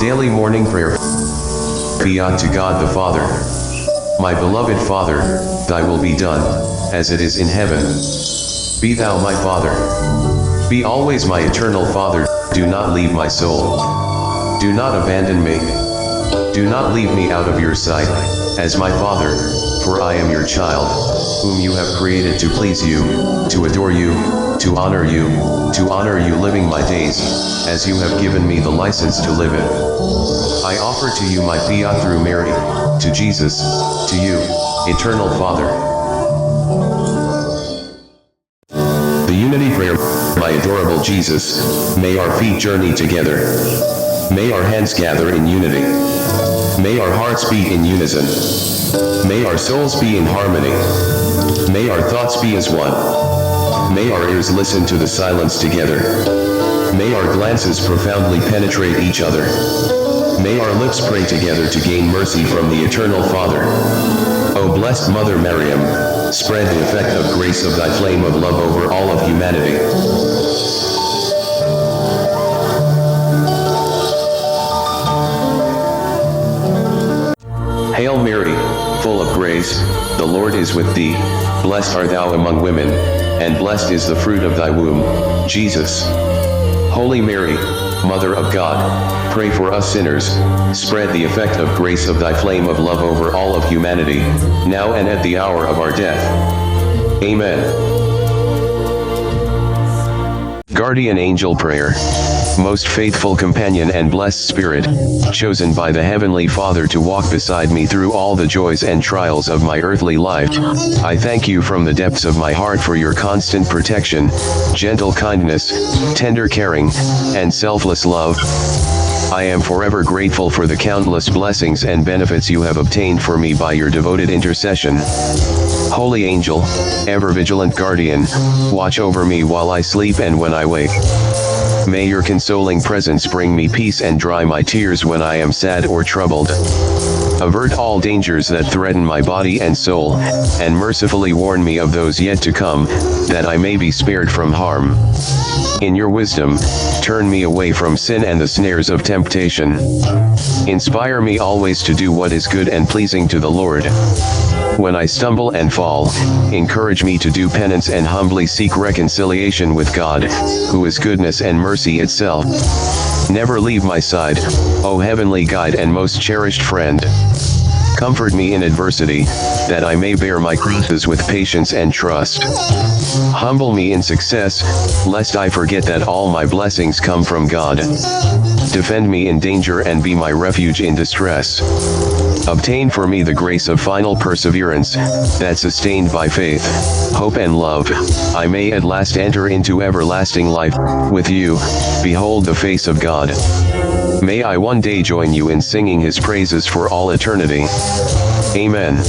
Daily Morning Prayer. Fiat to God the Father. My beloved Father, thy will be done, as it is in heaven. Be thou my Father. Be always my eternal Father, do not leave my soul. Do not abandon me. Do not leave me out of your sight, as my Father, for I am your child, whom you have created to please you, to adore you, to honor you living my days, as you have given me the license to live it. I offer to you my fiat through Mary, to Jesus, to you, eternal Father. The Unity Prayer. My adorable Jesus, may our feet journey together. May our hands gather in unity. May our hearts beat in unison. May our souls be in harmony. May our thoughts be as one. May our ears listen to the silence together. May our glances profoundly penetrate each other. May our lips pray together to gain mercy from the Eternal Father. O blessed Mother Mariam, spread the effect of grace of thy flame of love over all of humanity. Hail Mary, full of grace, the Lord is with thee. Blessed art thou among women, and blessed is the fruit of thy womb, Jesus. Holy Mary, Mother of God, pray for us sinners. Spread the effect of grace of thy flame of love over all of humanity, now and at the hour of our death. Amen. Guardian Angel Prayer. Most faithful companion and blessed Spirit, chosen by the Heavenly Father to walk beside me through all the joys and trials of my earthly life, I thank you from the depths of my heart for your constant protection, gentle kindness, tender caring, and selfless love. I am forever grateful for the countless blessings and benefits you have obtained for me by your devoted intercession. Holy Angel, ever vigilant guardian, watch over me while I sleep and when I wake. May your consoling presence bring me peace and dry my tears when I am sad or troubled. Avert all dangers that threaten my body and soul, and mercifully warn me of those yet to come, that I may be spared from harm. In your wisdom, turn me away from sin and the snares of temptation. Inspire me always to do what is good and pleasing to the Lord. When I stumble and fall, encourage me to do penance and humbly seek reconciliation with God, who is goodness and mercy itself. Never leave my side, O heavenly guide and most cherished friend. Comfort me in adversity, that I may bear my crosses with patience and trust. Humble me in success, lest I forget that all my blessings come from God. Defend me in danger and be my refuge in distress. Obtain for me the grace of final perseverance, that sustained by faith, hope and love, I may at last enter into everlasting life, with you, behold the face of God. May I one day join you in singing his praises for all eternity. Amen.